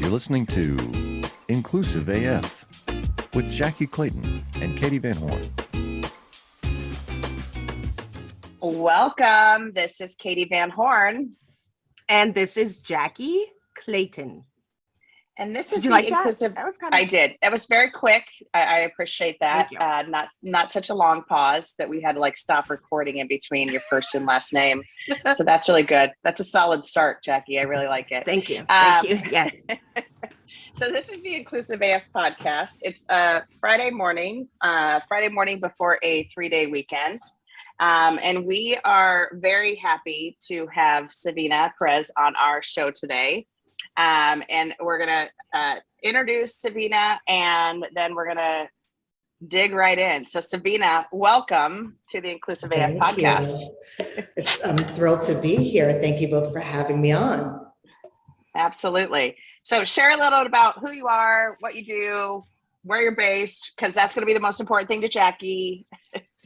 You're listening to Inclusive AF with Jackie Clayton and Katie Van Horn. Welcome. This is Katie Van Horn. And this is Jackie Clayton. And this is Did you the like inclusive. That was kind of. I did. That was very quick. I appreciate that. Thank you. Not such a long pause that we had to like stop recording in between your first and last name. So that's really good. That's a solid start, Jackie. I really like it. Thank you. Thank you. Yes. So this is the Inclusive AF podcast. It's Friday morning before a 3-day weekend. And we are very happy to have Savina Perez on our show today. And we're going to introduce Savina, and then we're going to dig right in. So Savina, welcome to the Inclusive AF podcast. I'm thrilled to be here. Thank you both for having me on. Absolutely. So share a little bit about who you are, what you do, where you're based, because that's going to be the most important thing to Jackie.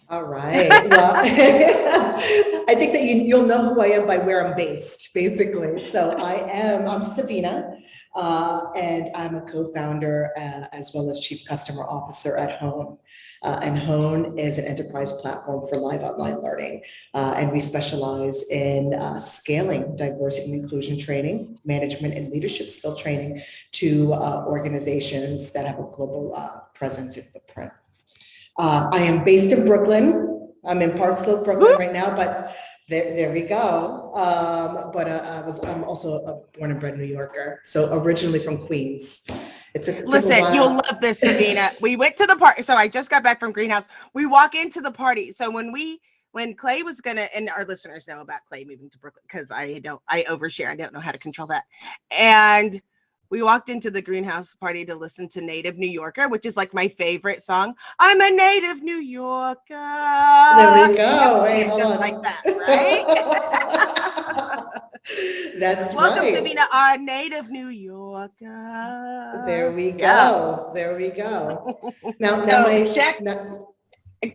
All right. Well, I think that you'll know who I am by where I'm based, basically. So I'm Savina, and I'm a co-founder as well as chief customer officer at Hone. And Hone is an enterprise platform for live online learning. And we specialize in scaling diversity and inclusion training, management and leadership skill training to organizations that have a global presence and footprint. I am based in Brooklyn. I'm in Park Slope, Brooklyn right now, but there we go. I'm also a born and bred New Yorker. So originally from Queens. Listen, you'll love this, Savina. We went to the party. So I just got back from Greenhouse. We walk into the party. So when Clay was and our listeners know about Clay moving to Brooklyn, because I overshare. I don't know how to control that. And we walked into the Greenhouse party to listen to Native New Yorker, which is like my favorite song. I'm a native New Yorker. There we go. Wait, just on. Like that, right? That's Welcome, right. Savina, our native New Yorker. There we go. Yeah. There we go.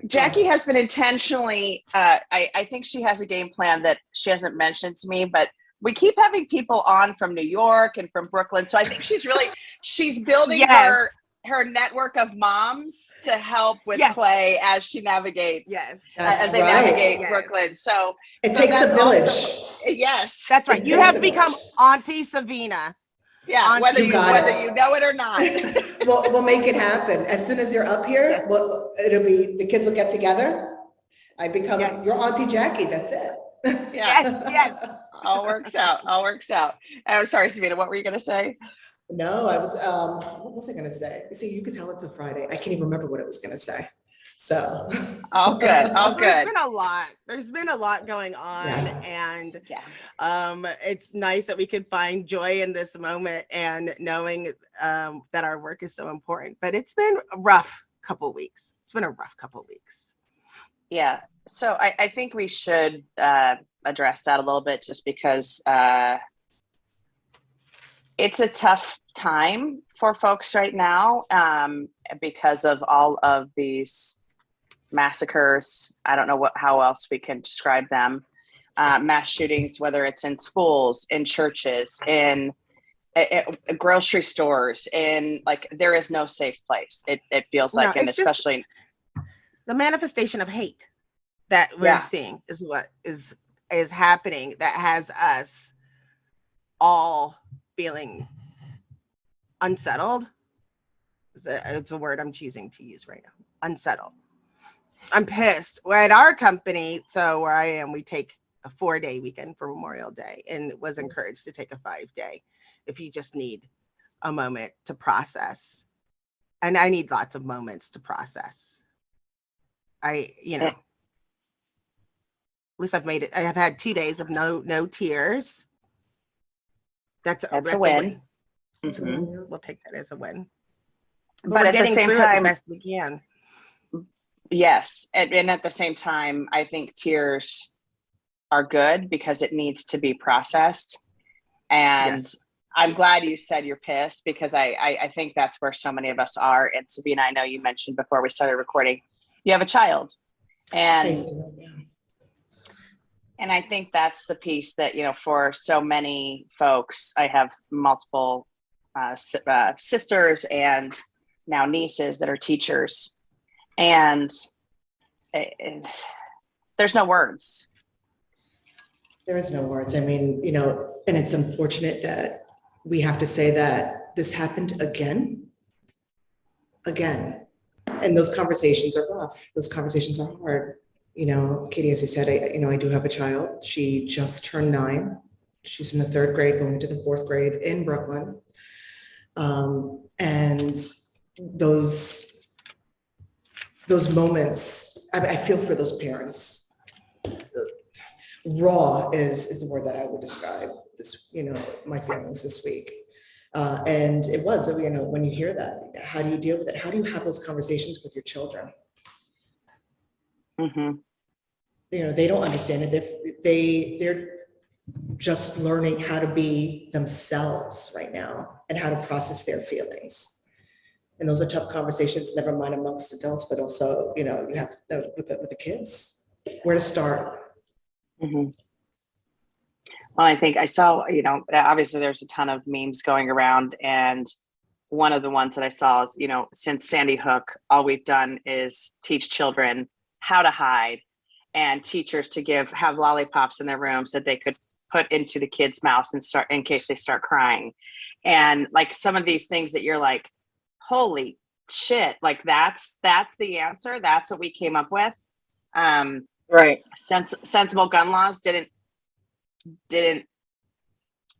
Jackie has been intentionally, I think she has a game plan that she hasn't mentioned to me, but we keep having people on from New York and from Brooklyn. So I think she's building her network of moms to help with Clay as she navigates, navigate Brooklyn. So it takes a village. Yes, that's right. You have become Auntie Savina. Yeah, Auntie, whether you know it or not. We'll make it happen. As soon as you're up here, it'll be the kids will get together. I become your Auntie Jackie. That's it. Yes. All works out. I'm sorry, Savina, what were you going to say? No, I was, what was I going to say? See, you could tell it's a Friday. I can't even remember what I was going to say. So. All good. There's been a lot going on, and it's nice that we could find joy in this moment and knowing that our work is so important, but it's been a rough couple weeks. Yeah. So I think we should address that a little bit, just because it's a tough time for folks right now because of all of these massacres. I don't know how else we can describe them. Mass shootings, whether it's in schools, in churches, in grocery stores, there is no safe place. It feels like, and especially the manifestation of hate that we're seeing is what is happening, that has us all feeling unsettled. It's a word I'm choosing to use right now. Unsettled. I'm pissed. We're at our company, so where I am, we take a 4-day weekend for Memorial Day, and was encouraged to take a 5-day if you just need a moment to process. And I need lots of moments to process. At least I've made it. I have had 2 days of no tears. That's a win. Mm-hmm. We'll take that as a win. But at the same time, the best we can. Yes, and at the same time, I think tears are good because it needs to be processed. And I'm glad you said you're pissed, because I think that's where so many of us are. And Savina, I know you mentioned before we started recording, you have a child, and I think that's the piece that, for so many folks, I have multiple sisters and now nieces that are teachers, and there's no words. There is no words. I mean, and it's unfortunate that we have to say that this happened again. And those conversations are rough. Those conversations are hard. Katie, as I said, I do have a child. She just turned 9. She's in the 3rd grade, going into the 4th grade in Brooklyn. And those moments, I feel for those parents. Raw is the word that I would describe this, my feelings this week. And it was, when you hear that, how do you deal with it? How do you have those conversations with your children? Mm-hmm. They don't understand it. They're just learning how to be themselves right now and how to process their feelings. And those are tough conversations, never mind amongst adults, but also, you have with the kids, where to start. Mm-hmm. Well, I think I saw, obviously there's a ton of memes going around, and one of the ones that I saw is, since Sandy Hook, all we've done is teach children how to hide, and teachers to have lollipops in their rooms that they could put into the kids' mouths and start in case they start crying. And like some of these things that you're like, holy shit, like that's the answer. That's what we came up with. Right. Sensible gun laws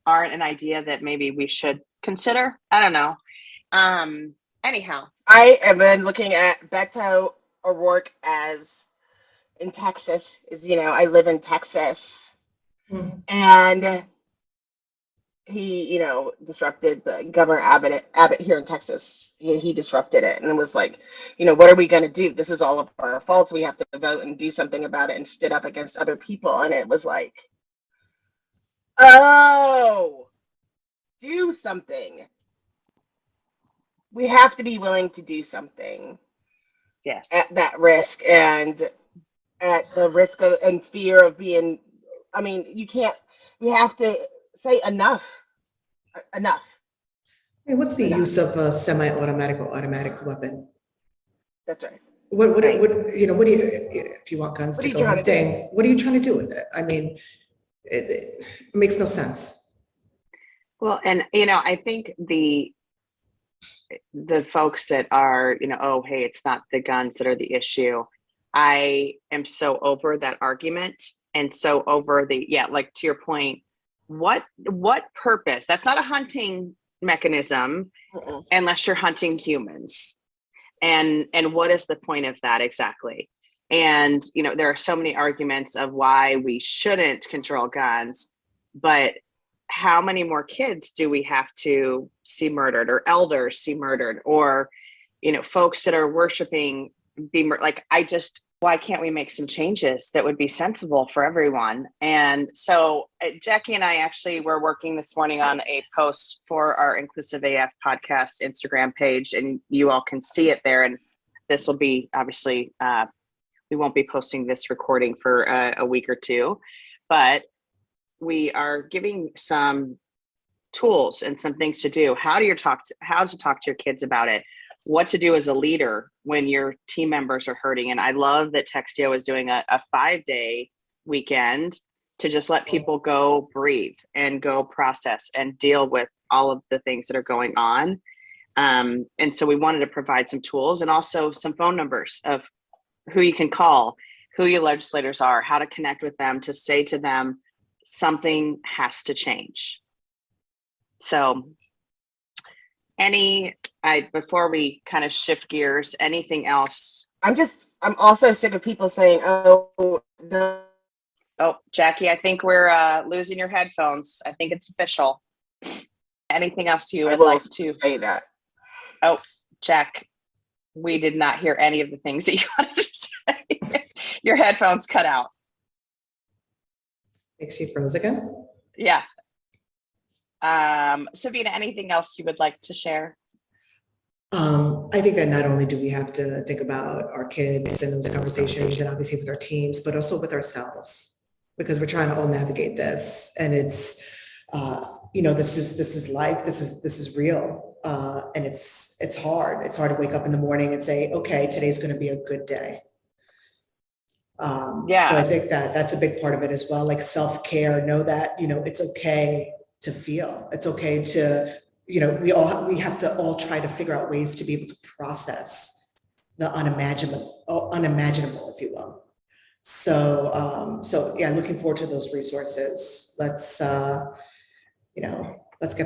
aren't an idea that maybe we should consider. I don't know. Anyhow, I have been looking at Beto O'Rourke as in Texas. I live in Texas, and he, disrupted the Governor Abbott here in Texas. He disrupted it, and it was like, what are we going to do? This is all of our faults. We have to vote and do something about it, and stood up against other people. And it was like, oh, do something. We have to be willing to do something. Yes. At that risk, and at the risk of and fear of being, we have to say enough. I mean, what's the use of a semi-automatic or automatic weapon? That's right. What do you, if you want guns to go ahead saying, what are you trying to do with it? I mean, it makes no sense. Well, and, I think the folks that are, oh, hey, it's not the guns that are the issue. I am so over that argument, and so over like to your point, what purpose? That's not a hunting mechanism unless you're hunting humans. And what is the point of that exactly? And, there are so many arguments of why we shouldn't control guns, but how many more kids do we have to see murdered, or elders see murdered, or, folks that are worshiping why can't we make some changes that would be sensible for everyone? And so Jackie and I actually were working this morning on a post for our Inclusive AF podcast Instagram page, and you all can see it there. And this will be obviously, we won't be posting this recording for a week or two, but we are giving some tools and some things to do. How to talk to your kids about it. What to do as a leader when your team members are hurting. And I love that Textio is doing a 5-day weekend to just let people go breathe and go process and deal with all of the things that are going on. And so we wanted to provide some tools and also some phone numbers of who you can call, who your legislators are, how to connect with them, to say to them, something has to change. So before we kind of shift gears, anything else? I'm also sick of people saying, oh, no. Oh, Jackie, I think we're losing your headphones. I think it's official. Anything else you would like to say that? Oh, Jack, we did not hear any of the things that you wanted to say. Your headphones cut out. Think she froze again? Yeah. Savina, anything else you would like to share? I think that not only do we have to think about our kids and those conversations, and obviously with our teams, but also with ourselves, because we're trying to all navigate this. And it's this is life. This is real. And it's hard. It's hard to wake up in the morning and say, okay, today's going to be a good day. So I think that's a big part of it as well. Like self-care, know that, it's okay to feel. It's okay to, we have to all try to figure out ways to be able to process the unimaginable, if you will. So yeah, looking forward to those resources. Let's get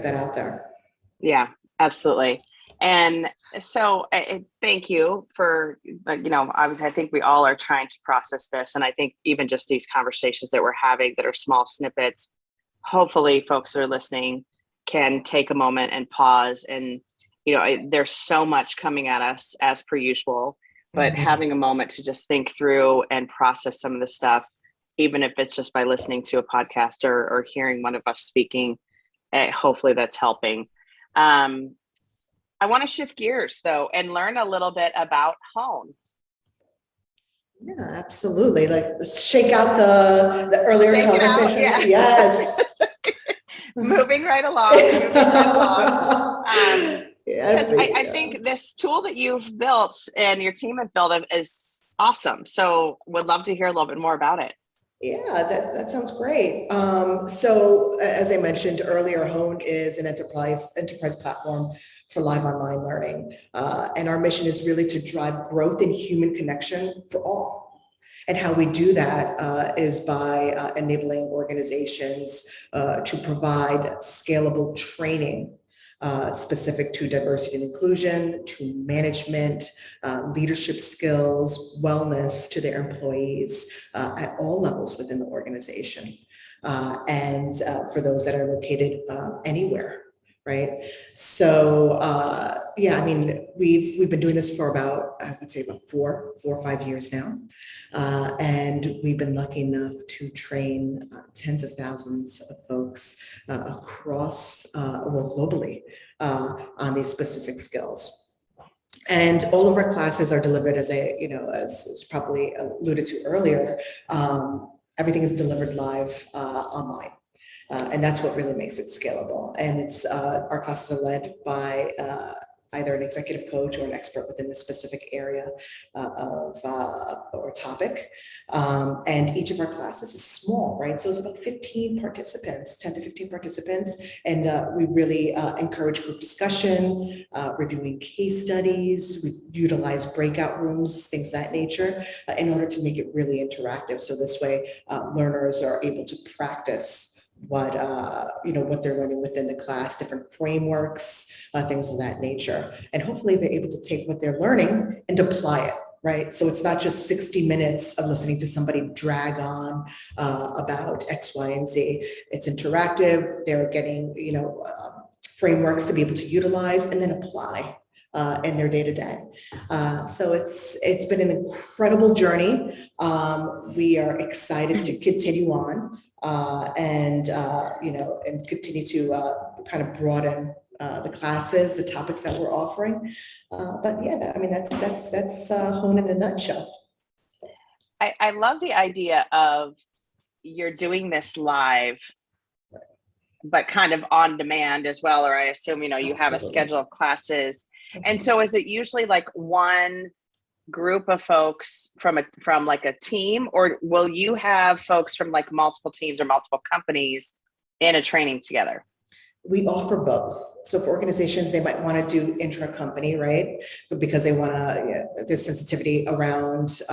that out there. Yeah, absolutely. And so thank you for, obviously I think we all are trying to process this. And I think even just these conversations that we're having that are small snippets, hopefully folks that are listening can take a moment and pause. And, there's so much coming at us as per usual, but having a moment to just think through and process some of the stuff, even if it's just by listening to a podcast or hearing one of us speaking, hopefully that's helping. I want to shift gears though and learn a little bit about Hone. Yeah, absolutely. Like let's shake out the earlier conversation. Yeah. Yes. Moving right along. Because I think this tool that you've built and your team have built is awesome. So would love to hear a little bit more about it. Yeah, that sounds great. So as I mentioned earlier, Hone is an enterprise platform for live online learning. And our mission is really to drive growth in human connection for all. And how we do that is by enabling organizations to provide scalable training specific to diversity and inclusion, to management, leadership skills, wellness to their employees at all levels within the organization. And for those that are located anywhere. Right. So, yeah, I mean, we've been doing this for about, I would say about four or 5 years now. And we've been lucky enough to train tens of thousands of folks across, globally on these specific skills. And all of our classes are delivered as as probably alluded to earlier, everything is delivered live online. And that's what really makes it scalable. And it's our classes are led by either an executive coach or an expert within the specific area or topic. And each of our classes is small, right? So it's about 15 participants, 10 to 15 participants. And we really encourage group discussion, reviewing case studies. We utilize breakout rooms, things of that nature, in order to make it really interactive. So this way, learners are able to practice what they're learning within the class, different frameworks, things of that nature. And hopefully they're able to take what they're learning and apply it, right? So it's not just 60 minutes of listening to somebody drag on about X, Y, and Z. It's interactive. They're getting, frameworks to be able to utilize and then apply in their day-to-day. So it's been an incredible journey. We are excited to continue on. And continue to kind of broaden the classes, the topics that we're offering. But yeah, that's Hone in a nutshell. I love the idea of you're doing this live, but kind of on demand as well. Or I assume, you have a schedule of classes. And so is it usually like one group of folks from like a team, or will you have folks from like multiple teams or multiple companies in a training together? We offer both. So for organizations, they might want to do intra-company, right? Because they want to, there's sensitivity around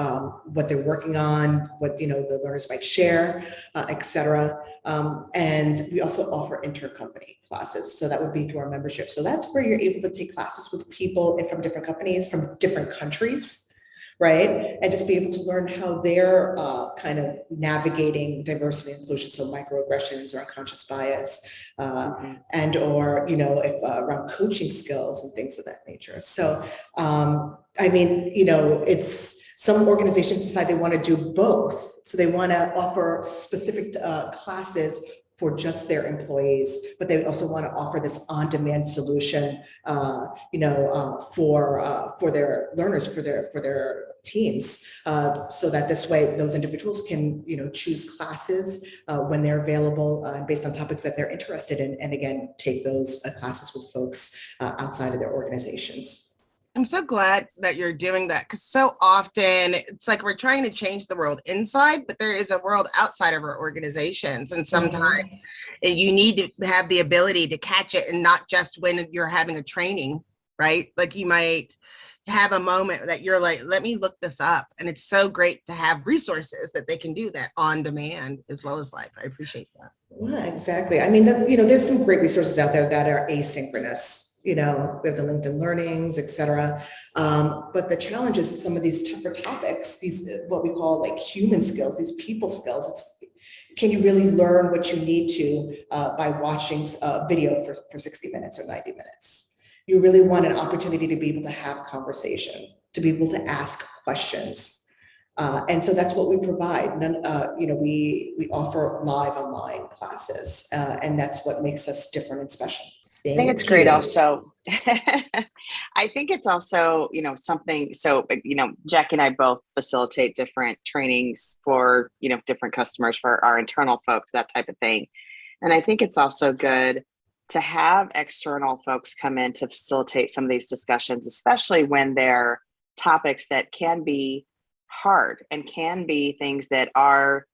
what they're working on, what the learners might share, et cetera. And we also offer inter-company classes. So that would be through our membership. So that's where you're able to take classes with people from different companies, from different countries, right? And just be able to learn how they're kind of navigating diversity and inclusion, so microaggressions or unconscious bias, and or, if around coaching skills and things of that nature. So, it's some organizations decide they want to do both. So they want to offer specific classes for just their employees, but they also want to offer this on-demand solution, for their learners, for their teams, so that this way those individuals can, choose classes when they're available based on topics that they're interested in, and again, take those classes with folks outside of their organizations. I'm so glad that you're doing that, because so often it's like we're trying to change the world inside, but there is a world outside of our organizations. And sometimes you need to have the ability to catch it, and not just when you're having a training, right? Like you might have a moment that you're like, let me look this up. And it's so great to have resources that they can do that on demand as well as live. I appreciate that. Yeah, exactly. I mean, there's some great resources out there that are asynchronous. We have the LinkedIn Learnings, et cetera. But the challenge is some of these tougher topics, these what we call like human skills, these people skills. Can you really learn what you need to by watching a video for 60 minutes or 90 minutes? You really want an opportunity to be able to have conversation, to be able to ask questions. And so that's what we provide. We offer live online classes, and that's what makes us different and special. I think it's great also. I think it's also, something, so, Jackie and I both facilitate different trainings for, different customers, for our internal folks, that type of thing. And I think it's also good to have external folks come in to facilitate some of these discussions, especially when they're topics that can be hard and can be things that are,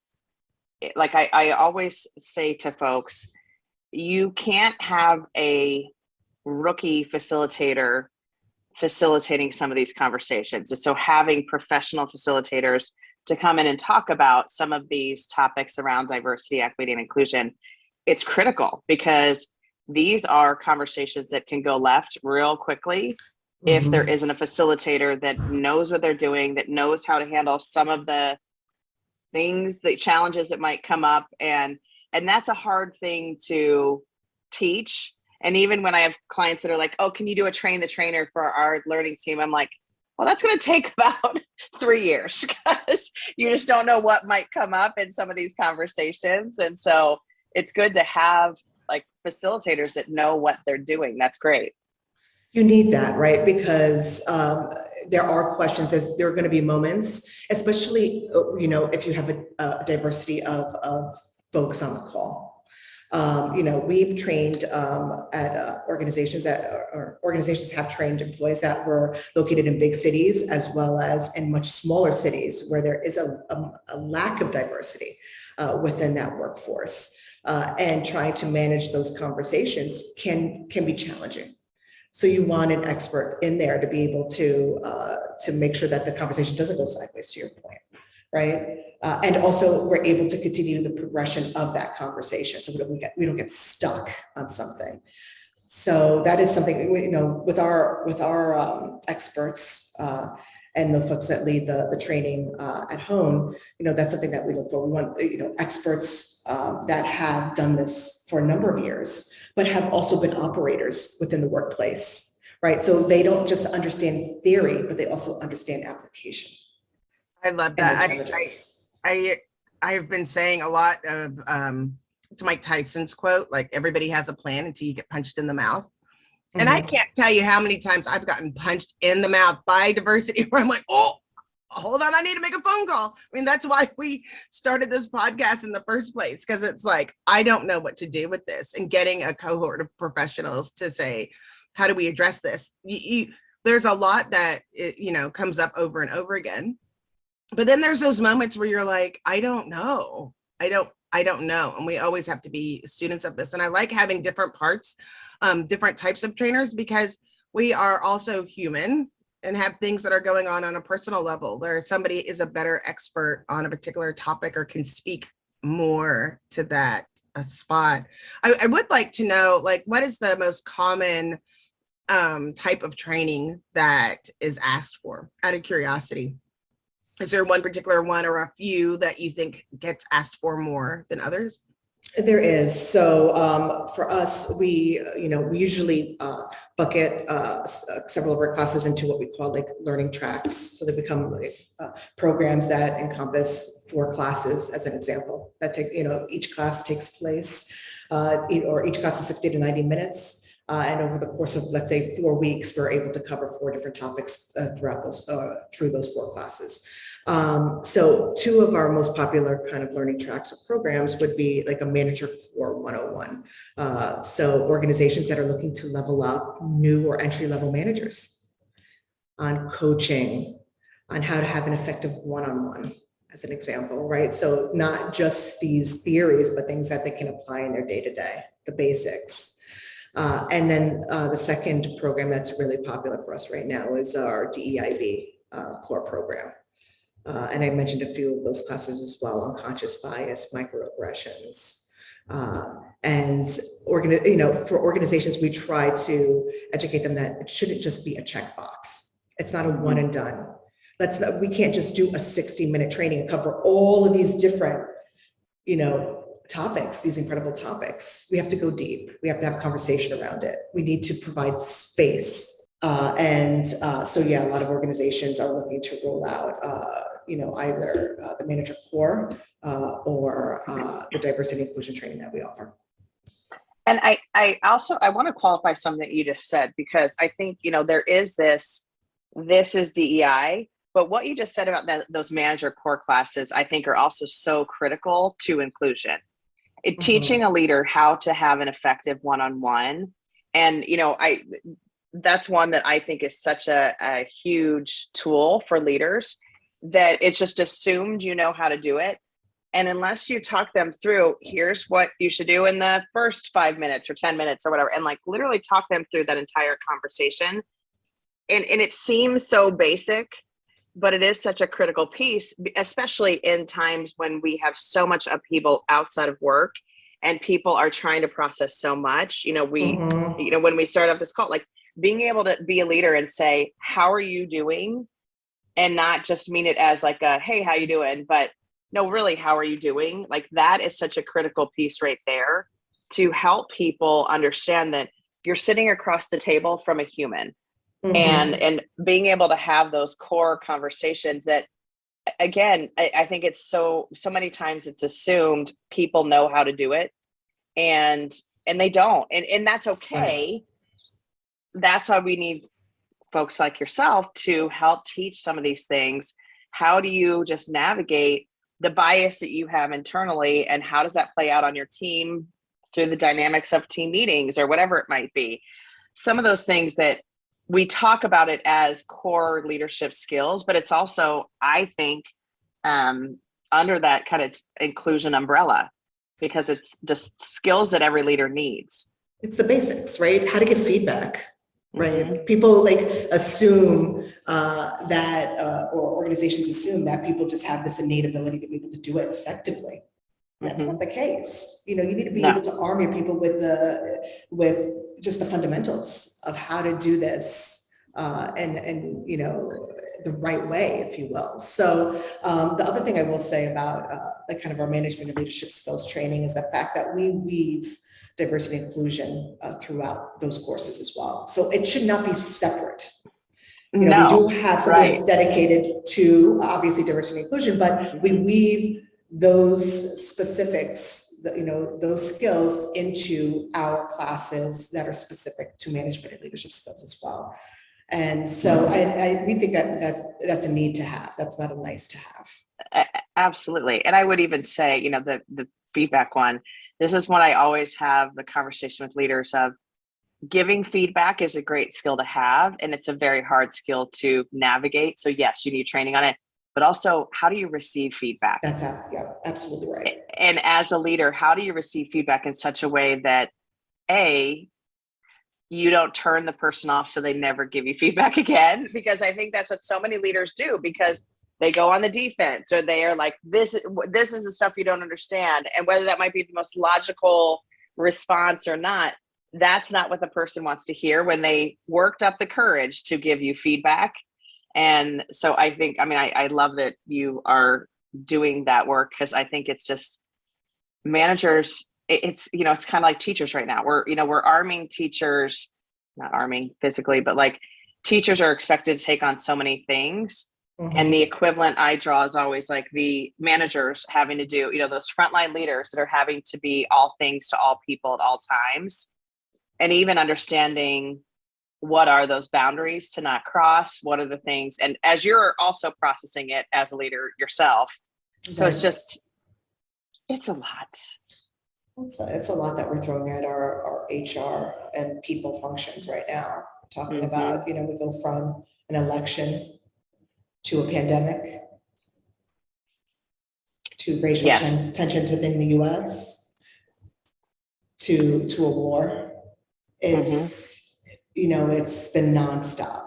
like I always say to folks, you can't have a rookie facilitator facilitating some of these conversations. So having professional facilitators to come in and talk about some of these topics around diversity, equity, and inclusion, it's critical, because these are conversations that can go left real quickly if there isn't a facilitator that knows what they're doing, that knows how to handle some of the things, the challenges that might come up. And that's a hard thing to teach. And even when I have clients that are like, oh, can you do a train the trainer for our learning team? I'm like, well, that's going to take about 3 years, because you just don't know what might come up in some of these conversations. And so it's good to have like facilitators that know what they're doing. That's great. You need that, right? Because there are questions, there are going to be moments, especially, if you have a diversity of folks on the call. We've trained at organizations organizations have trained employees that were located in big cities, as well as in much smaller cities where there is a lack of diversity within that workforce. And trying to manage those conversations can be challenging. So you want an expert in there to be able to make sure that the conversation doesn't go sideways, to your point, right? And also we're able to continue the progression of that conversation, so we don't get stuck on something. So that is something, with our experts and the folks that lead the training at home, that's something that we look for. We want, experts that have done this for a number of years, but have also been operators within the workplace, right? So they don't just understand theory, but they also understand application. I love that. I've been saying a lot of, it's Mike Tyson's quote, like, everybody has a plan until you get punched in the mouth. And I can't tell you how many times I've gotten punched in the mouth by diversity, where I'm like, oh, hold on, I need to make a phone call. I mean, that's why we started this podcast in the first place, because it's like, I don't know what to do with this. And getting a cohort of professionals to say, how do we address this? There's a lot that, comes up over and over again. But then there's those moments where you're like, I don't know. I don't know. And we always have to be students of this. And I like having different parts, different types of trainers, because we are also human and have things that are going on a personal level. Somebody is a better expert on a particular topic or can speak more to that spot. I would like to know, like, what is the most common type of training that is asked for, out of curiosity? Is there one particular one or a few that you think gets asked for more than others? There is. So for us, we usually bucket several of our classes into what we call like learning tracks. So they become like programs that encompass 4 classes, as an example. That take, each class takes place, or each class is 60 to 90 minutes. And over the course of, let's say, 4 weeks, we're able to cover 4 different topics through those 4 classes. So 2 of our most popular kind of learning tracks or programs would be like a manager core 101. So organizations that are looking to level up new or entry level managers on coaching, on how to have an effective one-on-one, as an example, right? So not just these theories, but things that they can apply in their day-to-day, the basics. And then the second program that's really popular for us right now is our DEIB core program. And I mentioned a few of those classes as well: unconscious bias, microaggressions. And for organizations, we try to educate them that it shouldn't just be a checkbox. It's not a one and done. We can't just do a 60-minute training and cover all of these different, topics, these incredible topics. We have to go deep. We have to have conversation around it. We need to provide space. So a lot of organizations are looking to roll out, either the manager core or the diversity and inclusion training that we offer. And I want to qualify something that you just said, because I think, there is this is DEI, but what you just said about those manager core classes, I think are also so critical to inclusion. Teaching a leader how to have an effective one-on-one. And, that's one that I think is such a huge tool for leaders, that it's just assumed you know how to do it. And unless you talk them through, here's what you should do in the first 5 minutes or 10 minutes or whatever, and like literally talk them through that entire conversation. And it seems so basic, but it is such a critical piece, especially in times when we have so much upheaval outside of work and people are trying to process so much. When we start off this call, like being able to be a leader and say, how are you doing? And not just mean it as like a, hey, how you doing? But no, really, how are you doing? Like that is such a critical piece right there to help people understand that you're sitting across the table from a human. And being able to have those core conversations that, again, I think it's so many times it's assumed people know how to do it, and they don't, and that's okay. Right. That's why we need folks like yourself to help teach some of these things. How do you just navigate the bias that you have internally, and how does that play out on your team through the dynamics of team meetings or whatever it might be? Some of those things that we talk about it as core leadership skills, but it's also, I think, under that kind of inclusion umbrella, because it's just skills that every leader needs. It's the basics, right? How to give feedback, right? People assume or organizations assume that people just have this innate ability to be able to do it effectively. That's not the case. You need to be able to arm your people with just the fundamentals of how to do this and the right way, if you will. So the other thing I will say about kind of our management and leadership skills training is the fact that we weave diversity and inclusion throughout those courses as well. So it should not be separate. We do have something that's dedicated to obviously diversity and inclusion, but we weave those specifics, those skills into our classes that are specific to management and leadership skills as well. And so we think that's a need to have. That's not a nice to have. Absolutely. And I would even say, the feedback one, this is what I always have the conversation with leaders of. Giving feedback is a great skill to have, and it's a very hard skill to navigate. So yes, you need training on it, but also how do you receive feedback? Absolutely right. And as a leader, how do you receive feedback in such a way that you don't turn the person off so they never give you feedback again? Because I think that's what so many leaders do, because they go on the defense, or they are like, this is the stuff you don't understand. And whether that might be the most logical response or not, that's not what the person wants to hear when they worked up the courage to give you feedback. And so I think, I love that you are doing that work, because I think it's just managers, it's kind of like teachers right now. We're arming teachers not arming physically, but like teachers are expected to take on so many things. Mhm. And the equivalent I draw is always like the managers having to do, those frontline leaders that are having to be all things to all people at all times. And even understanding what are those boundaries to not cross, what are the things, and as you're also processing it as a leader yourself. So it's just, it's a lot. It's a lot that we're throwing at our HR and people functions right now. Talking about, we go from an election to a pandemic to racial tensions within the U.S. to a war. It's it's been nonstop.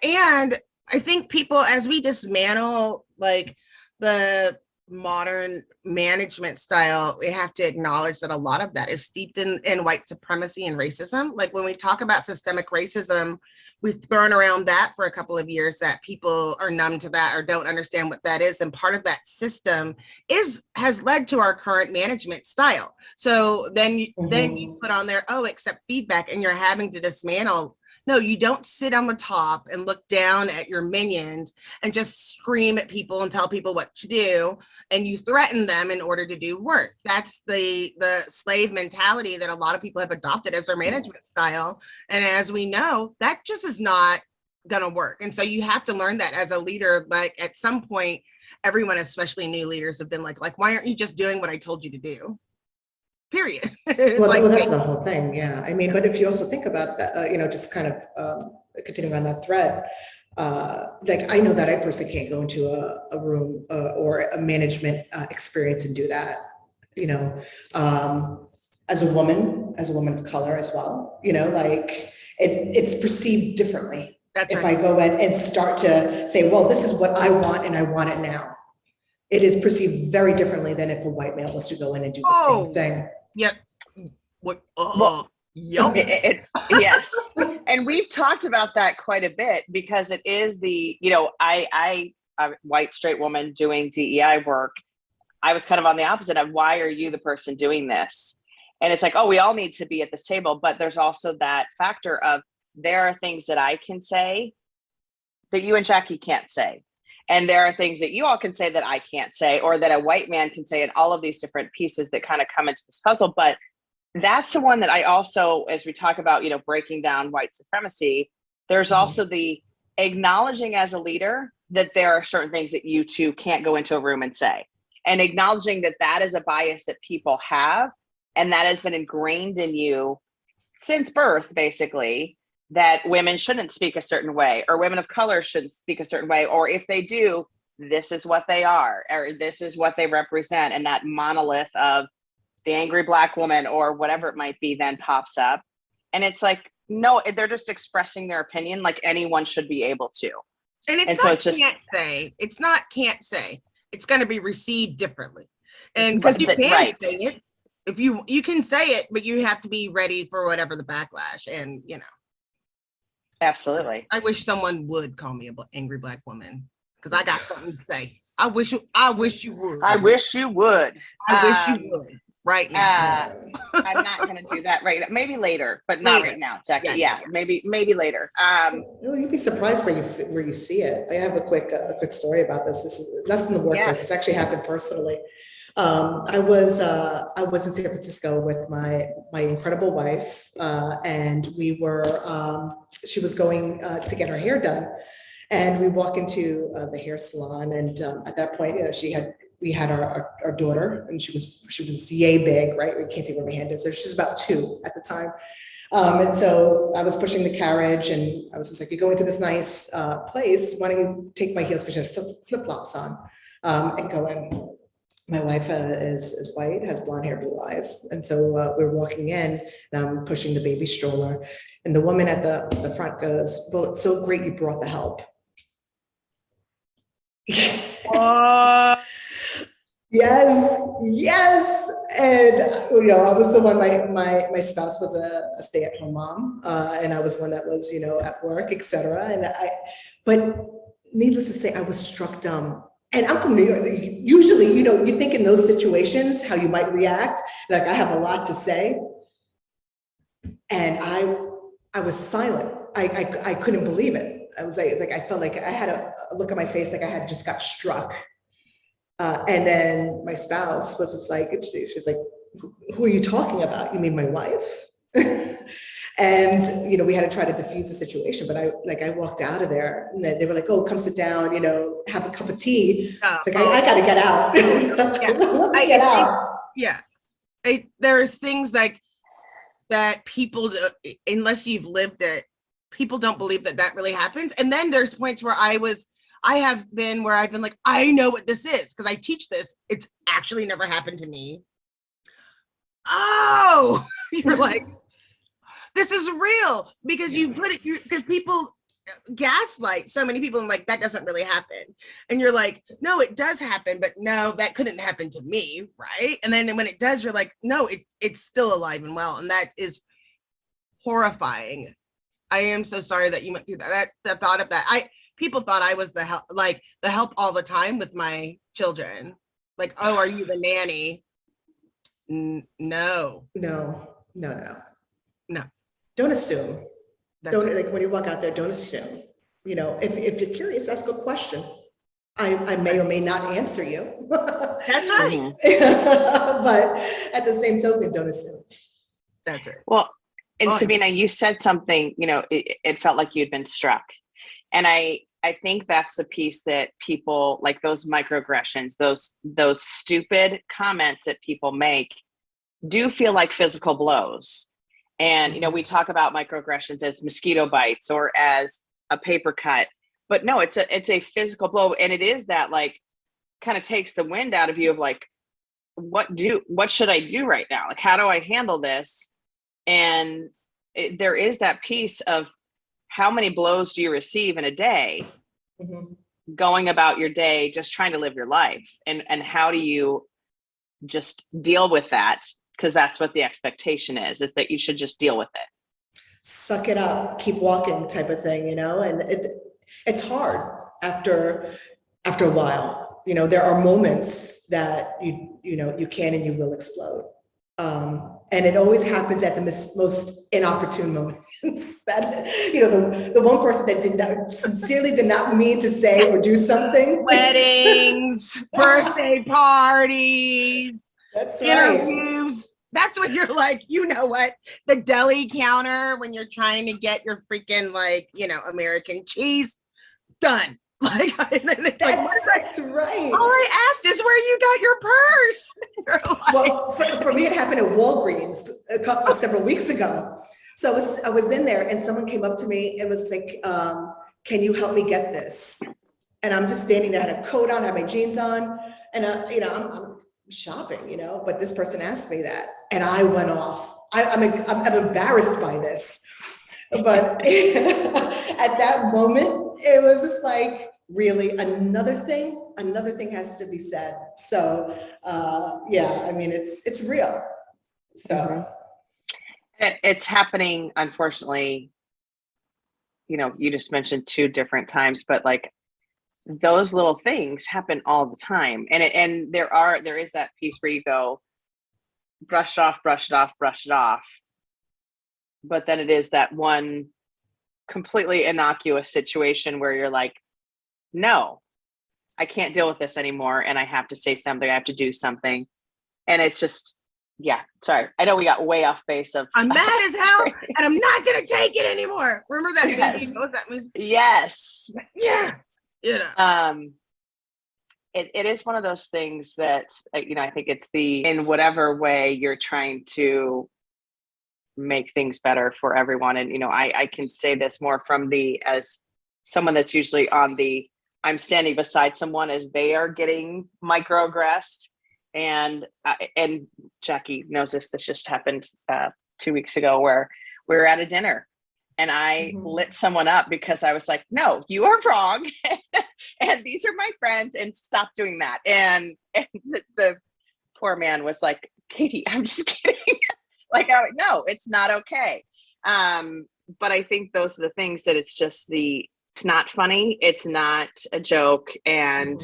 And I think people, as we dismantle like the modern management style, we have to acknowledge that a lot of that is steeped in white supremacy and racism. Like when we talk about systemic racism, we've thrown around that for a couple of years, that people are numb to that or don't understand what that is. And part of that system has led to our current management style. So then you put on there, accept feedback, and you're having to dismantle. No, you don't sit on the top and look down at your minions and just scream at people and tell people what to do, and you threaten them in order to do work. That's the slave mentality that a lot of people have adopted as their management style. And as we know, that just is not gonna work. And so you have to learn that as a leader. Like at some point, everyone, especially new leaders, have been like, why aren't you just doing what I told you to do? Period. Well, that's the whole thing. Yeah. I mean, but if you also think about that, just kind of continuing on that thread, like I know that I personally can't go into a room or a management experience and do that, as a woman of color as well, like it's perceived differently. That's if right. I go in and start to say, well, this is what I want and I want it now. It is perceived very differently than if a white male was to go in and do the same thing. Yep. What? Yep. Yes. And we've talked about that quite a bit because it is the, I'm a white straight woman doing DEI work. I was kind of on the opposite of, why are you the person doing this? And it's like, we all need to be at this table. But there's also that factor of, there are things that I can say that you and Jackie can't say. And there are things that you all can say that I can't say, or that a white man can say, and all of these different pieces that kind of come into this puzzle. But that's the one that I also, as we talk about, breaking down white supremacy, there's also the acknowledging as a leader that there are certain things that you two can't go into a room and say, and acknowledging that that is a bias that people have, and that has been ingrained in you since birth, basically, that women shouldn't speak a certain way, or women of color shouldn't speak a certain way, or if they do, this is what they are, or this is what they represent. And that monolith of the angry Black woman or whatever it might be then pops up. And it's like, no, they're just expressing their opinion like anyone should be able to. And it's not can't say. It's going to be received differently. And because you can say it, if you can say it, but you have to be ready for whatever the backlash. And, Absolutely. I wish someone would call me an angry Black woman, because I got something to say. I wish you would. I wish you would. Right now. I'm not going to do that right now. Maybe later, but not right now, Jackie. Yeah. Maybe later. You'd be surprised where you see it. I have a quick story about this. This is less in the workplace. This actually happened personally. I was in San Francisco with my incredible wife, and we were. She was going to get her hair done, and we walk into the hair salon, and at that point, we had our daughter, and she was yay big, right? We can't see where my hand is. So she's about 2 at the time. And so I was pushing the carriage, and I was just like, you go into this nice place, why don't you take my heels, because she had flip-flops on, and go in. My wife is white, has blonde hair, blue eyes. And so we're walking in, and I'm pushing the baby stroller. And the woman at the front goes, well, it's so great you brought the help. Yes. And, I was the one, my spouse was a stay-at-home mom. And I was one that was, at work, etc. But needless to say, I was struck dumb. And I'm from New York. Usually, you think in those situations, how you might react. Like, I have a lot to say. And I was silent. I couldn't believe it. I was like I felt like I had a look on my face like I had just got struck. And then my spouse was just like, she's like, who are you talking about? You mean my wife? And, you know, we had to try to diffuse the situation, but I walked out of there and they were like, oh, come sit down, you know, have a cup of tea. It's like, I got to get out. Let me get out. Yeah. There's things like that people, unless you've lived it, people don't believe that really happens. And then there's points where I've been like, I know what this is because I teach this. It's actually never happened to me. Oh, you're like, this is real because you put it, because people gaslight so many people and like, that doesn't really happen. And you're like, no, it does happen, but no, that couldn't happen to me. Right. And then when it does, you're like, no, it's still alive and well. And that is horrifying. I am so sorry that you went through that. The thought of that, people thought I was the help all the time with my children. Like, oh, are you the nanny? No. Don't assume. Don't like when you walk out there, don't assume. You know, if you're curious, ask a question. I may or may not answer you. That's right. But at the same token, don't assume. That's right. Well, and Savina, you said something, you know, it felt like you'd been struck. And I think that's the piece that people like, those microaggressions, those stupid comments that people make do feel like physical blows. And, you know, we talk about microaggressions as mosquito bites or as a paper cut, but no, it's a physical blow. And it is that like kind of takes the wind out of you of like, what should I do right now? Like, how do I handle this? And there is that piece of how many blows do you receive in a day, going about your day, just trying to live your life. And how do you just deal with that? Because that's what the expectation is that you should just deal with it. Suck it up, keep walking type of thing, you know, and it's hard after a while. You know, there are moments that you know, you can and you will explode. And it always happens at the most inopportune moments that, you know, the one person that sincerely did not mean to say or do something. Weddings, birthday parties, that's interviews. Right. That's what you're like, you know what? The deli counter when you're trying to get your freaking like, you know, American cheese done. Like, that's right. All I asked is where you got your purse. Like, well, for me, it happened at Walgreens several weeks ago. So I was in there and someone came up to me and was like, can you help me get this? And I'm just standing there, I had a coat on, I had my jeans on, and you know, I'm shopping, you know, but this person asked me that and I went off. I'm embarrassed by this. But at that moment, it was just like, really, another thing has to be said. So yeah, I mean, it's real. So it's happening, unfortunately. You know, you just mentioned 2 different times, but like those little things happen all the time. And there is that piece where you go, brush it off. But then it is that one completely innocuous situation where you're like, no, I can't deal with this anymore. And I have to say something. I have to do something. And it's just, yeah, sorry. I know we got way off base of. I'm mad as hell and I'm not going to take it anymore. Remember that movie? What was that movie? Yes. Yeah. You know. It is one of those things that, you know, I think it's in whatever way you're trying to make things better for everyone. And, you know, I can say this more from as someone that's usually I'm standing beside someone as they are getting microaggressed. And Jackie knows this just happened 2 weeks ago where we were at a dinner and I lit someone up because I was like, no, you are wrong. And these are my friends and stop doing that. And the poor man was like, Katie, I'm just kidding. Like, no, it's not okay. But I think those are the things that it's not funny. It's not a joke. And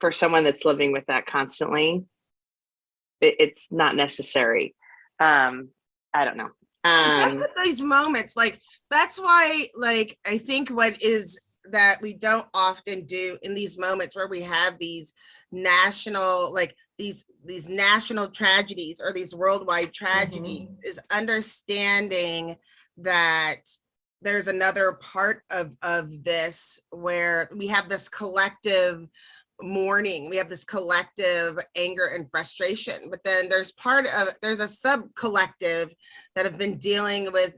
for someone that's living with that constantly, it's not necessary. I don't know. That's at these moments, like, that's why, like, I think what is that we don't often do in these moments where we have these national, like these national tragedies or these worldwide tragedies is understanding that there's another part of this where we have this collective mourning, we have this collective anger and frustration, but then there's a sub collective that have been dealing with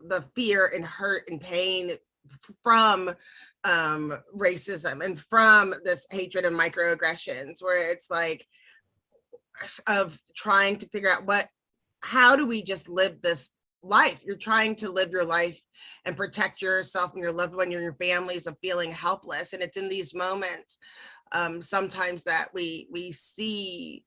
the fear and hurt and pain from racism and from this hatred and microaggressions, where it's like of trying to figure out how do we just live this life? You're trying to live your life and protect yourself and your loved one and your families of feeling helpless. And it's in these moments sometimes that we see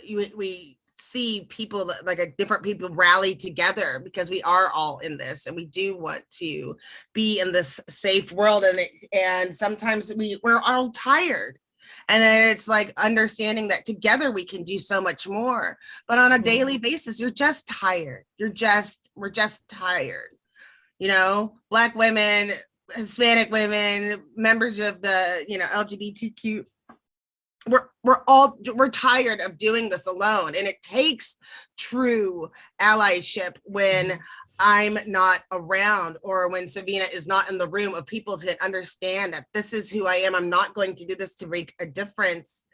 we see people like different people rally together because we are all in this and we do want to be in this safe world, and sometimes we're all tired. And then it's like understanding that together we can do so much more. But on a daily basis, you're just tired. We're just tired. You know, Black women, Hispanic women, members of the, LGBTQ, we're tired of doing this alone. And it takes true allyship when I'm not around, or when Savina is not in the room, of people to understand that this is who I am. I'm not going to do this to make a difference,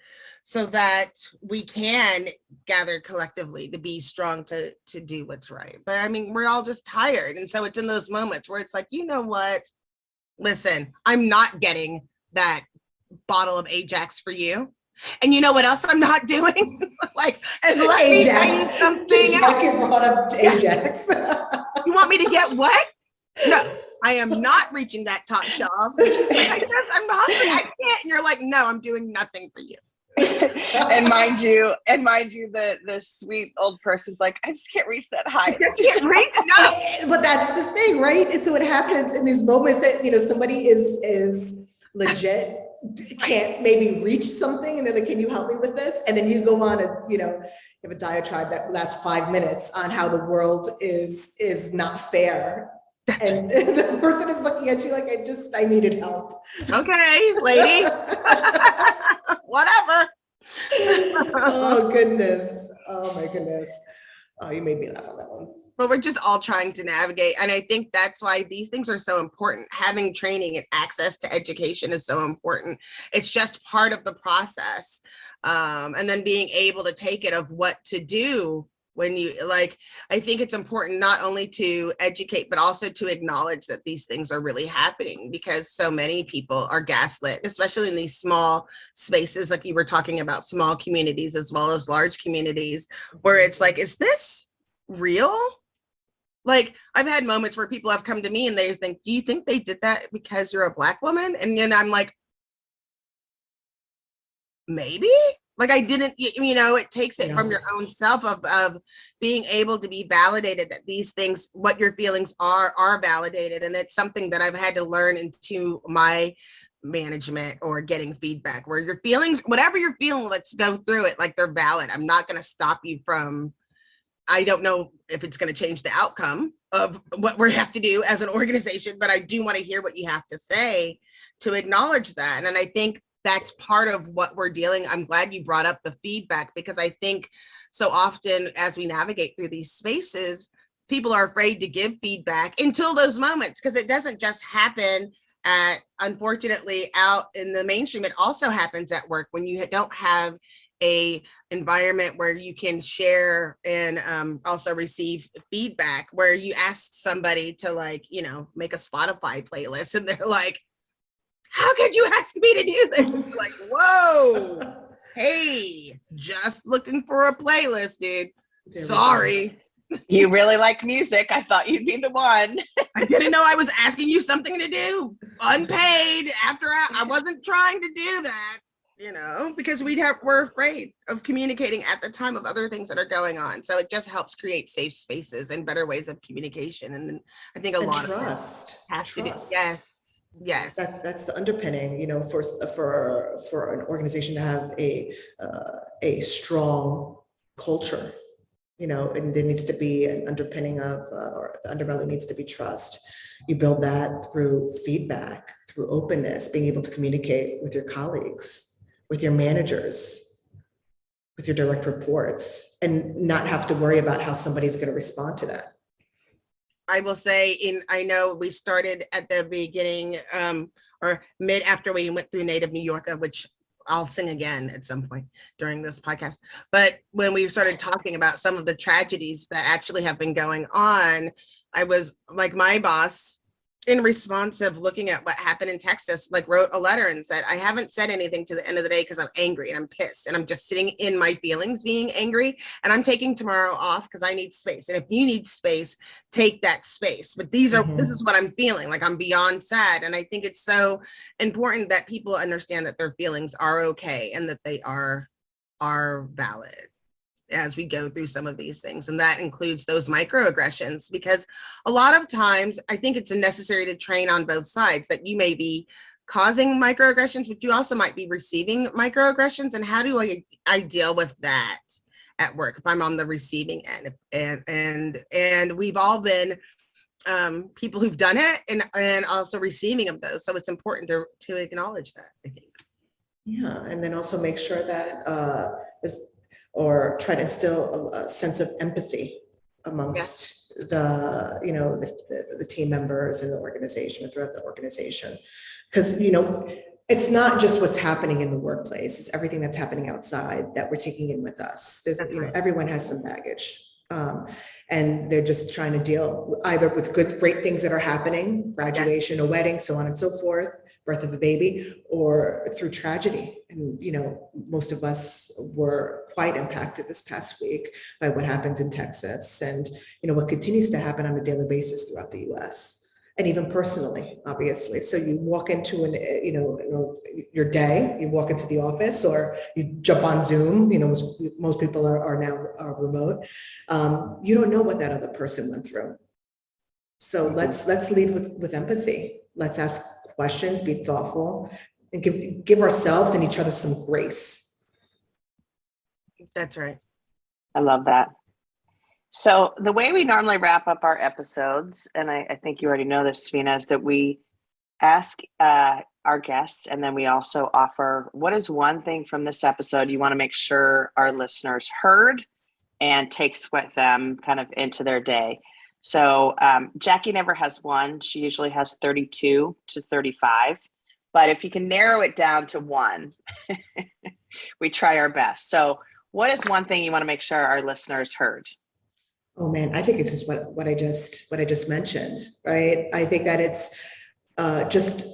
so that we can gather collectively to be strong to do what's right. But I mean, we're all just tired. And so it's in those moments where it's like, you know what? Listen, I'm not getting that bottle of Ajax for you. And you know what else I'm not doing? Like, and let me tell you something. Jackie brought up Ajax. You want me to get what? No, I am not reaching that top shelf. I guess I'm hungry. I can't. And you're like, no, I'm doing nothing for you. and mind you, the sweet old person's like, I just can't reach that height. I just can't reach. No, but that's the thing, right? So it happens in these moments that somebody is legit, can't maybe reach something, and they're like, can you help me with this? And then you go on and you have a diatribe that lasts 5 minutes on how the world is not fair. And the person is looking at you like, I needed help. Okay, lady. Whatever. Oh goodness. Oh my goodness. Oh, you made me laugh on that one. But we're just all trying to navigate. And I think that's why these things are so important. Having training and access to education is so important. It's just part of the process. And then being able to take it of what to do when you, like, I think it's important not only to educate, but also to acknowledge that these things are really happening, because so many people are gaslit, especially in these small spaces, like you were talking about, small communities as well as large communities, where it's like, is this real? Like, I've had moments where people have come to me and they think, do you think they did that because you're a Black woman? And then I'm like, maybe. Like, I didn't, it takes it from your own self of being able to be validated that these things, what your feelings are validated. And it's something that I've had to learn into my management or getting feedback, where your feelings, whatever you're feeling, let's go through it like they're valid. I'm not going to stop you from, I don't know if it's going to change the outcome of what we have to do as an organization, but I do want to hear what you have to say to acknowledge that. And I think that's part of what we're dealing. I'm glad you brought up the feedback, because I think so often as we navigate through these spaces, people are afraid to give feedback until those moments, because it doesn't just happen unfortunately out in the mainstream. It also happens at work when you don't have a environment where you can share and also receive feedback, where you ask somebody to, like, make a Spotify playlist, and they're like, how could you ask me to do this? It's like, whoa, hey, just looking for a playlist, dude. Sorry. You really like music. I thought you'd be the one. I didn't know I was asking you something to do unpaid after I wasn't trying to do that, because we're afraid of communicating at the time of other things that are going on. So it just helps create safe spaces and better ways of communication. And I think a lot of trust has to do. Yes. That's the underpinning, for an organization to have a strong culture and there needs to be an underpinning of, or the underbelly needs to be trust. You build that through feedback, through openness, being able to communicate with your colleagues, with your managers, with your direct reports, and not have to worry about how somebody's going to respond to that. I will say, I know we started at the beginning or mid after we went through Native New Yorker, which I'll sing again at some point during this podcast. But when we started talking about some of the tragedies that actually have been going on, I was like, my boss, in response of looking at what happened in Texas, like wrote a letter and said, I haven't said anything to the end of the day because I'm angry and I'm pissed and I'm just sitting in my feelings being angry, and I'm taking tomorrow off because I need space. And if you need space, take that space. But this is what I'm feeling, like I'm beyond sad. And I think it's so important that people understand that their feelings are okay and that they are valid as we go through some of these things. And that includes those microaggressions, because a lot of times I think it's necessary to train on both sides, that you may be causing microaggressions, but you also might be receiving microaggressions. And how do I deal with that at work if I'm on the receiving end? And we've all been people who've done it and also receiving of those. So it's important to acknowledge that, I think. Yeah, and then also make sure that or try to instill a sense of empathy amongst the team members in the organization or throughout the organization. Because, it's not just what's happening in the workplace, it's everything that's happening outside that we're taking in with us. Everyone has some baggage. And they're just trying to deal either with great things that are happening, graduation, a wedding, so on and so forth, birth of a baby, or through tragedy. And, most of us were quite impacted this past week by what happened in Texas and, what continues to happen on a daily basis throughout the US. And even personally, obviously. So you walk into your day, you walk into the office or you jump on Zoom, most people are now remote. You don't know what that other person went through. So let's lead with empathy. Let's ask questions, be thoughtful, and give ourselves and each other some grace. That's right. I love that. So the way we normally wrap up our episodes, and I think you already know this, Savina, is that we ask our guests, and then we also offer, what is one thing from this episode you want to make sure our listeners heard and takes with them kind of into their day? So Jackie never has one. She usually has 32 to 35. But if you can narrow it down to one, we try our best. So what is one thing you want to make sure our listeners heard? Oh man, I think it's just what I just mentioned, right? I think that it's just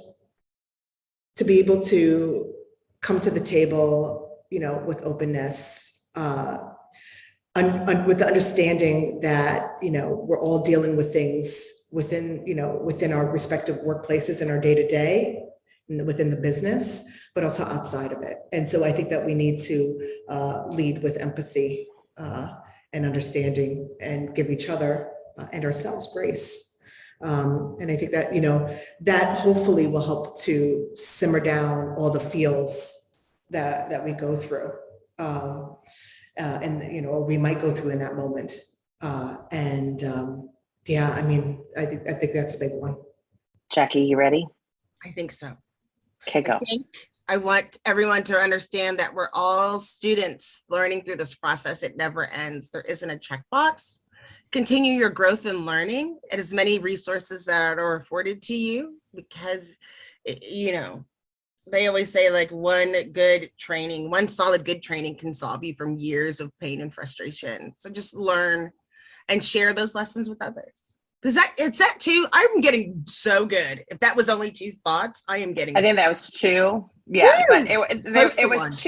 to be able to come to the table, with openness, with the understanding that, we're all dealing with things within our respective workplaces and our day-to-day, within the business, but also outside of it. And so I think that we need to lead with empathy and understanding, and give each other and ourselves grace. And I think that, that hopefully will help to simmer down all the feels that we go through. Or we might go through in that moment. I think that's a big one. Jackie, you ready? I think so. Okay, go. I want everyone to understand that we're all students learning through this process. It never ends. There isn't a checkbox. Continue your growth and learning at as many resources that are afforded to you, because, they always say like one solid good training can solve you from years of pain and frustration. So just learn and share those lessons with others. It's that two. I'm getting so good. If that was only two thoughts, I am getting. I think that was two. Yeah, Woo! But it was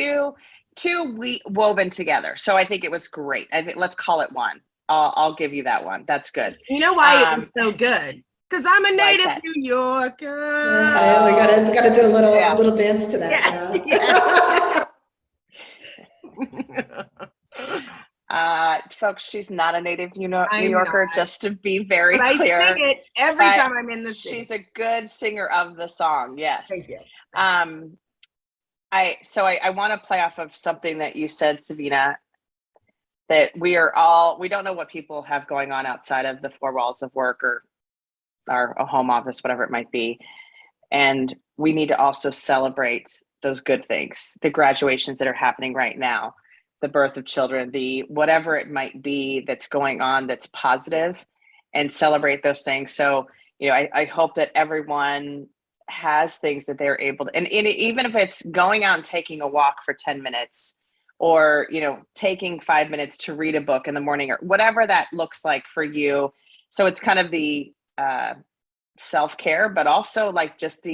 two woven together. So I think it was great. I think let's call it one. I'll give you that one. That's good. You know why it was so good? Because I'm a native New Yorker. Yeah, we gotta do a little dance to that. Yeah. Folks, she's not a native New Yorker, just to be very but clear. I sing it every time I'm in the city. She's a good singer of the song. Yes. Thank you. I want to play off of something that you said, Savina. that we don't know what people have going on outside of the four walls of work or a home office, whatever it might be. And we need to also celebrate those good things, the graduations that are happening right now, the birth of children, the whatever it might be that's going on that's positive, and celebrate those things. So, I hope that everyone has things that they're able to, and even if it's going out and taking a walk for 10 minutes, or, taking 5 minutes to read a book in the morning, or whatever that looks like for you. So it's kind of the self-care, but also like just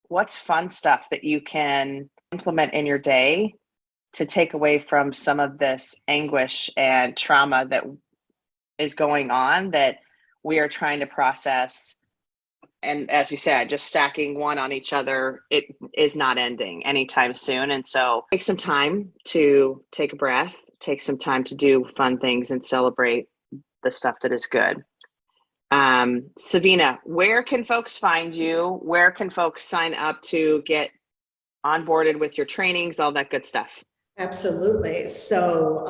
what's fun stuff that you can implement in your day to take away from some of this anguish and trauma that is going on, that we are trying to process. And as you said, just stacking one on each other, it is not ending anytime soon. And so take some time to take a breath, take some time to do fun things and celebrate the stuff that is good. Savina, where can folks find you? Where can folks sign up to get onboarded with your trainings, all that good stuff? Absolutely. So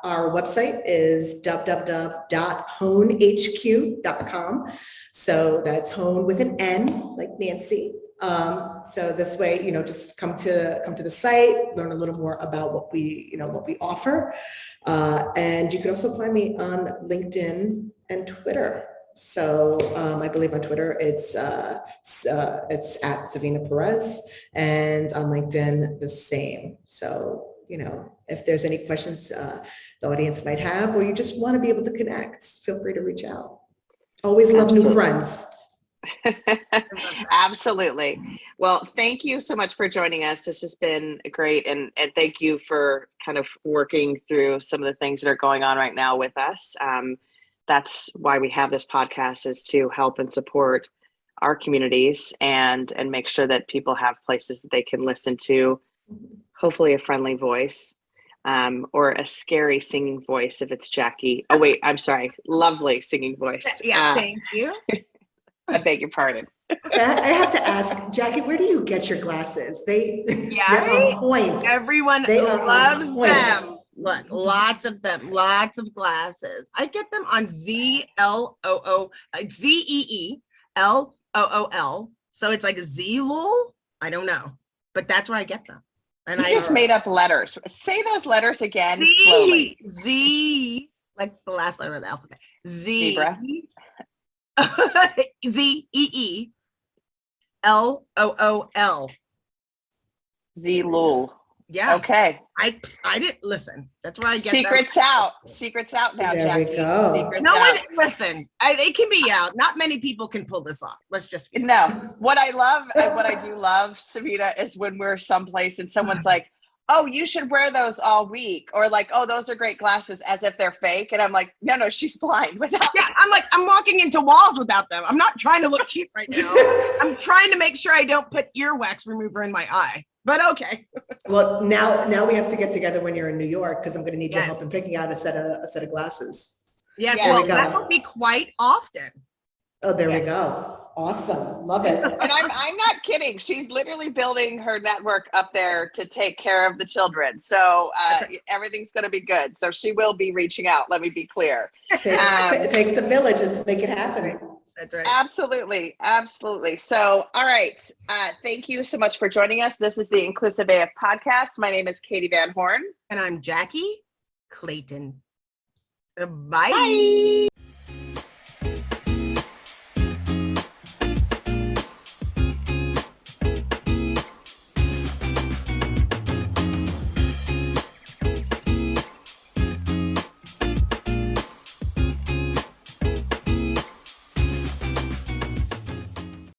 our website is www.honehq.com. So that's hone with an N, like Nancy. So this way, just come to the site, learn a little more about what we offer. And you can also find me on LinkedIn and Twitter. So I believe on Twitter it's at Savina Perez, and on LinkedIn the same. So if there's any questions the audience might have, or you just want to be able to connect, feel free to reach out. Always love new friends. Absolutely. Well, thank you so much for joining us. This has been great. And thank you for kind of working through some of the things that are going on right now with us. That's why we have this podcast, is to help and support our communities and make sure that people have places that they can listen to, hopefully a friendly voice, or a scary singing voice if it's Jackie. Oh, wait, I'm sorry. Lovely singing voice. Yeah, thank you. I beg your pardon. I have to ask, Jackie, where do you get your glasses? They're right? on point. Everyone loves them. Look, lots of them, lots of glasses. I get them on Zeelool. So it's like a Zeelool. I don't know, but that's where I get them. And you just made up letters. Say those letters again slowly. Z, like the last letter of the alphabet. Zebra. Zeelool. Zeelool. Yeah. Okay. I didn't listen. That's where I get Secrets them. out. Secrets out now, There Jackie. we go. Secrets No out. one listen. They can be out. Not many people can pull this off. Let's just be No. What I love and what I do love, Savina, is when we're someplace and someone's like, oh, you should wear those all week, or like, oh, those are great glasses, as if they're fake. And I'm like, no, she's blind without. Yeah, I'm walking into walls without them. I'm not trying to look cute right now. I'm trying to make sure I don't put earwax remover in my eye. But okay. Well, now we have to get together when you're in New York, because I'm going to need your help in picking out a set of glasses. Yes, Yeah, well, that will be quite often. Oh, there we go. Awesome. Love it. And I'm not kidding. She's literally building her network up there to take care of the children. So everything's going to be good. So she will be reaching out. Let me be clear. It takes a village. Let's make it happen. That's right. Absolutely. Absolutely. So, all right. Thank you so much for joining us. This is the Inclusive AF podcast. My name is Katie Van Horn. And I'm Jackie Clayton. Bye. Bye.